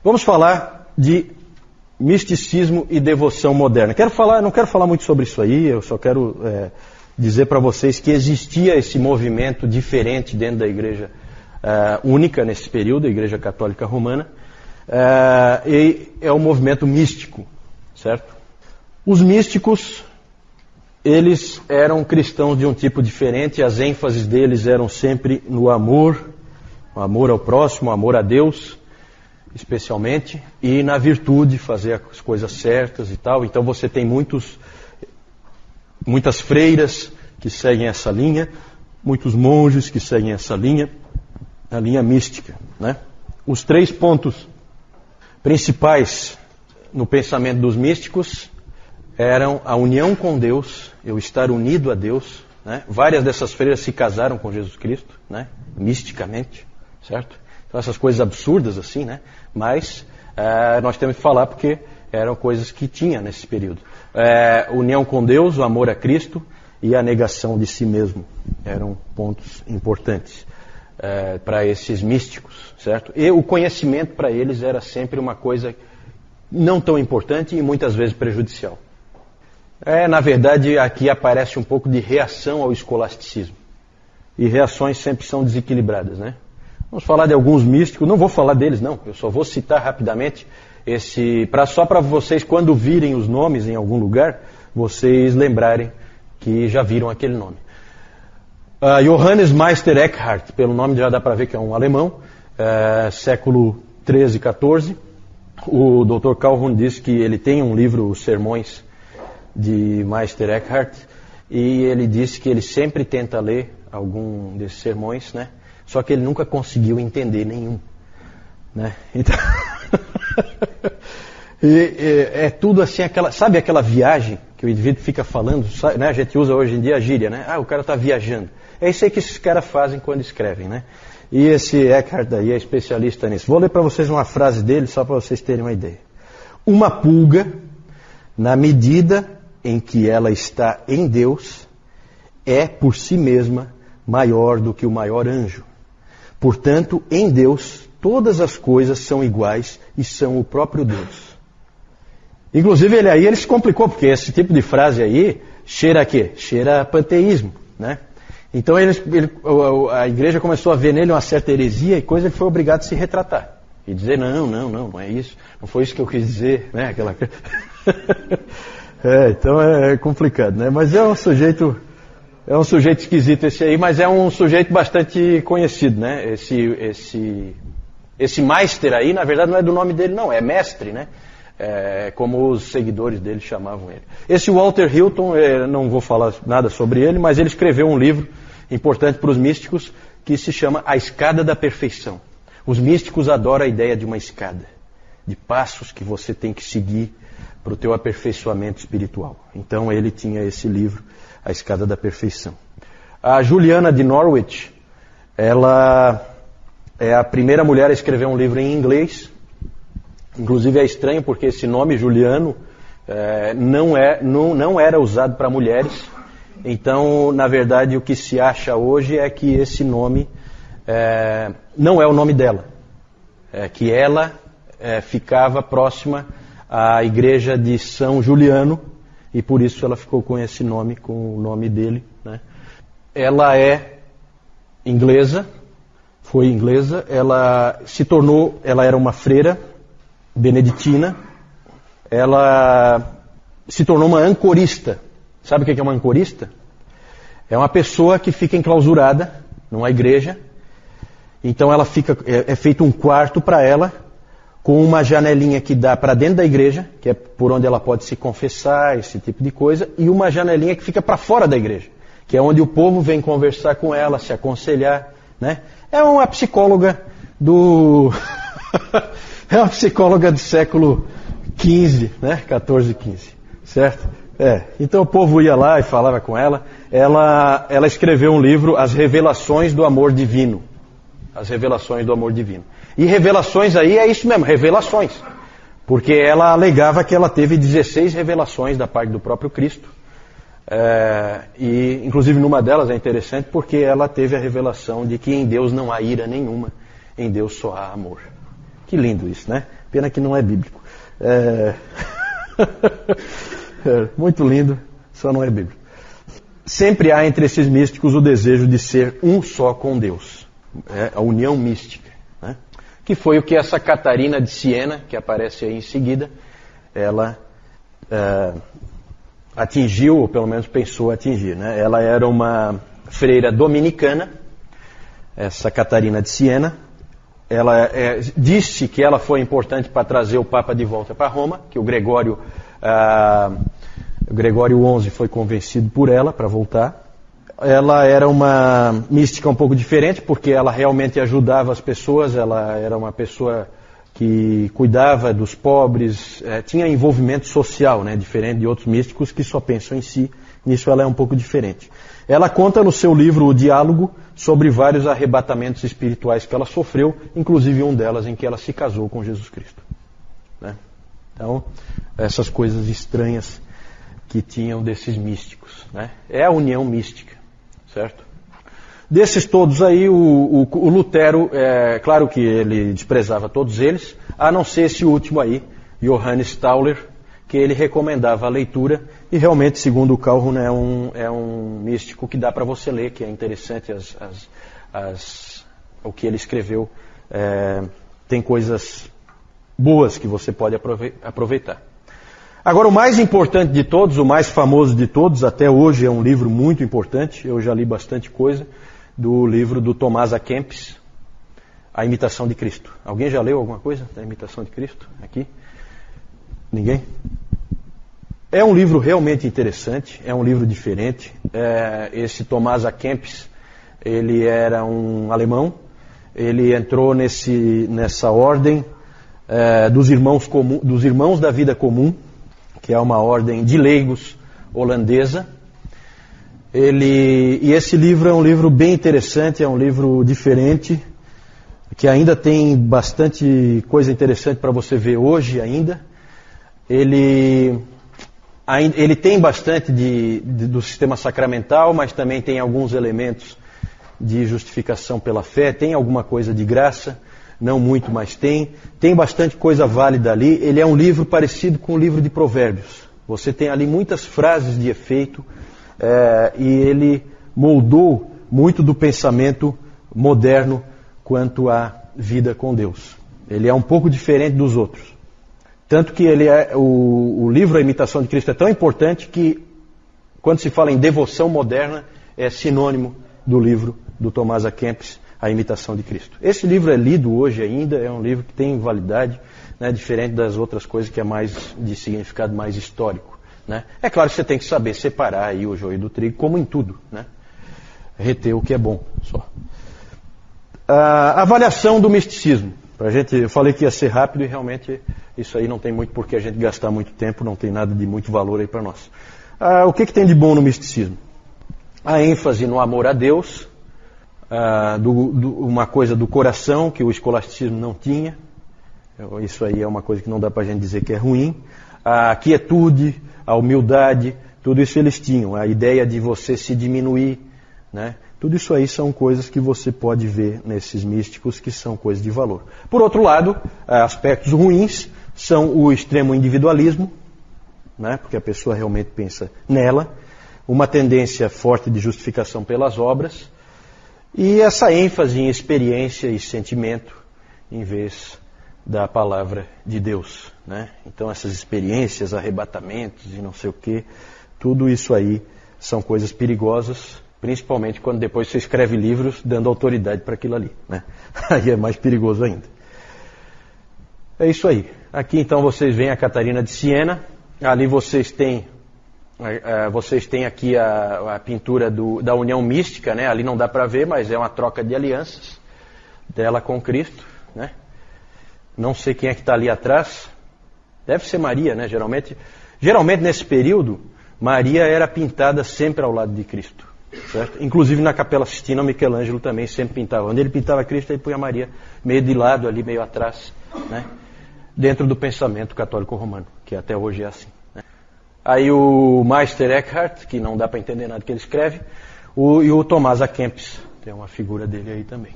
Vamos falar de misticismo e devoção moderna. Não quero falar muito sobre isso aí, eu só quero dizer para vocês que existia esse movimento diferente dentro da igreja única nesse período, a Igreja Católica Romana, e é o movimento místico, certo? Os místicos, eles eram cristãos de um tipo diferente, as ênfases deles eram sempre no amor, o amor ao próximo, o amor a Deus, especialmente, e na virtude, fazer as coisas certas e tal. Então você tem muitas freiras que seguem essa linha, muitos monges que seguem essa linha, a linha mística, né? Os 3 pontos principais no pensamento dos místicos eram a união com Deus, eu estar unido a Deus, né? Várias dessas freiras se casaram com Jesus Cristo, né? Misticamente, certo? Então essas coisas absurdas assim, né? Mas nós temos que falar porque eram coisas que tinha nesse período. União com Deus, o amor a Cristo e a negação de si mesmo eram pontos importantes para esses místicos, certo? E o conhecimento para eles era sempre uma coisa não tão importante e muitas vezes prejudicial. Na verdade, aqui aparece um pouco de reação ao escolasticismo. E reações sempre são desequilibradas, né? Vamos falar de alguns místicos, não vou falar deles não, eu só vou citar rapidamente só para vocês, quando virem os nomes em algum lugar, vocês lembrarem que já viram aquele nome. Johannes Meister Eckhart, pelo nome já dá para ver que é um alemão, século 13 e 14. O Dr. Calhoun disse que ele tem um livro, Os Sermões de Meister Eckhart, e ele disse que ele sempre tenta ler algum desses sermões, né? Só que ele nunca conseguiu entender nenhum, né? Então é tudo assim, sabe aquela viagem que o indivíduo fica falando, né? A gente usa hoje em dia a gíria, né? O cara está viajando. É isso aí que esses caras fazem quando escrevem, né? E esse Eckhart aí é especialista nisso. Vou ler para vocês uma frase dele, só para vocês terem uma ideia. Uma pulga, na medida em que ela está em Deus, é por si mesma maior do que o maior anjo. Portanto, em Deus, todas as coisas são iguais e são o próprio Deus. Inclusive, ele se complicou, porque esse tipo de frase aí cheira a quê? Cheira a panteísmo, né? Então a igreja começou a ver nele uma certa heresia e coisa, ele foi obrigado a se retratar. E dizer, não é isso, não foi isso que eu quis dizer, né? Então é complicado, né? Mas é um sujeito esquisito esse aí, mas é um sujeito bastante conhecido, né? Esse Meister aí, na verdade, não é do nome dele, não, é mestre, né? Como os seguidores dele chamavam ele. Esse Walter Hilton, não vou falar nada sobre ele, mas ele escreveu um livro importante para os místicos que se chama A Escada da Perfeição. Os místicos adoram a ideia de uma escada, de passos que você tem que seguir para o teu aperfeiçoamento espiritual. Então ele tinha esse livro, A Escada da Perfeição. A Juliana de Norwich, ela é a primeira mulher a escrever um livro em inglês. Inclusive é estranho porque esse nome Juliano não era usado para mulheres. Então, na verdade, o que se acha hoje é que esse nome não é o nome dela. Que ela ficava próxima à igreja de São Juliano e por isso ela ficou com esse nome, com o nome dele, né? Ela é inglesa, foi inglesa, ela era uma freira beneditina, ela se tornou uma ancorista. Sabe o que é uma ancorista? É uma pessoa que fica enclausurada numa igreja, então ela é feito um quarto para ela, com uma janelinha que dá para dentro da igreja, que é por onde ela pode se confessar, esse tipo de coisa, e uma janelinha que fica para fora da igreja, que é onde o povo vem conversar com ela, se aconselhar, né? É uma psicóloga é uma psicóloga do século XV, né? 14, 15, certo? Então o povo ia lá e falava com ela. Ela escreveu um livro, As Revelações do Amor Divino. As Revelações do Amor Divino. E revelações aí é isso mesmo, revelações. Porque ela alegava que ela teve 16 revelações da parte do próprio Cristo. E inclusive numa delas é interessante porque ela teve a revelação de que em Deus não há ira nenhuma, em Deus só há amor. Que lindo isso, né? Pena que não é bíblico. Muito lindo, só não é bíblico. Sempre há entre esses místicos o desejo de ser um só com Deus. A união mística, né? Que foi o que essa Catarina de Siena, que aparece aí em seguida, ela atingiu, ou pelo menos pensou atingir, né? Ela era uma freira dominicana, essa Catarina de Siena. Ela disse que ela foi importante para trazer o Papa de volta para Roma, que o Gregório XI foi convencido por ela para voltar. Ela era uma mística um pouco diferente, porque ela realmente ajudava as pessoas, ela era uma pessoa que cuidava dos pobres, tinha envolvimento social, né, diferente de outros místicos que só pensam em si. Nisso ela é um pouco diferente. Ela conta no seu livro O Diálogo sobre vários arrebatamentos espirituais que ela sofreu, inclusive um delas em que ela se casou com Jesus Cristo, né? Então, essas coisas estranhas que tinham desses místicos, né? É a união mística, certo? Desses todos aí, o Lutero, claro que ele desprezava todos eles, a não ser esse último aí, Johannes Tauler, que ele recomendava a leitura, e realmente, segundo o Calhoun, é um místico que dá para você ler, que é interessante o que ele escreveu. Tem coisas boas que você pode aproveitar. Agora, o mais importante de todos, o mais famoso de todos, até hoje é um livro muito importante, eu já li bastante coisa, do livro do Tomás A. Kempis, A Imitação de Cristo. Alguém já leu alguma coisa da Imitação de Cristo aqui? Ninguém? É um livro realmente interessante, é um livro diferente. Esse Tomás A. Kempis, ele era um alemão, ele entrou nessa ordem dos irmãos da vida comum, que é uma ordem de leigos holandesa. E esse livro é um livro bem interessante, é um livro diferente, que ainda tem bastante coisa interessante para você ver hoje ainda. Ele tem bastante do sistema sacramental, mas também tem alguns elementos de justificação pela fé, tem alguma coisa de graça, não muito, mas tem bastante coisa válida ali. Ele é um livro parecido com o livro de Provérbios. Você tem ali muitas frases de efeito, e ele moldou muito do pensamento moderno quanto à vida com Deus. Ele é um pouco diferente dos outros. Tanto que o livro A Imitação de Cristo é tão importante que, quando se fala em devoção moderna, é sinônimo do livro do Tomás A. Kempis, A Imitação de Cristo. Esse livro é lido hoje ainda, é um livro que tem validade, né, diferente das outras coisas que é mais de significado mais histórico, né? É claro que você tem que saber separar aí o joio do trigo, como em tudo, né? Reter o que é bom só. A avaliação do misticismo. Eu falei que ia ser rápido e realmente isso aí não tem muito por que a gente gastar muito tempo, não tem nada de muito valor aí para nós. O que tem de bom no misticismo? A ênfase no amor a Deus, uma coisa do coração que o escolasticismo não tinha. Isso aí é uma coisa que não dá para a gente dizer que é ruim. A quietude, a humildade, tudo isso eles tinham. A ideia de você se diminuir, né? Tudo isso aí são coisas que você pode ver nesses místicos que são coisas de valor. Por outro lado, aspectos ruins são o extremo individualismo, né? Porque a pessoa realmente pensa nela, uma tendência forte de justificação pelas obras, e essa ênfase em experiência e sentimento em vez da palavra de Deus, né? Então essas experiências, arrebatamentos e não sei o que, tudo isso aí são coisas perigosas, principalmente quando depois você escreve livros dando autoridade para aquilo ali, né? Aí é mais perigoso ainda. É isso aí. Aqui então vocês veem a Catarina de Siena. Ali vocês têm aqui a pintura da união mística, né? Ali não dá para ver, mas é uma troca de alianças dela com Cristo, né? Não sei quem é que está ali atrás. Deve ser Maria, né? Geralmente nesse período, Maria era pintada sempre ao lado de Cristo. Certo? Inclusive na Capela Sistina, Michelangelo também sempre pintava. Onde ele pintava Cristo, ele punha Maria meio de lado ali, meio atrás, né? Dentro do pensamento católico romano, que até hoje é assim, né? Aí o Meister Eckhart, que não dá para entender nada que ele escreve, e o Tomás A. Kempis, tem uma figura dele aí também.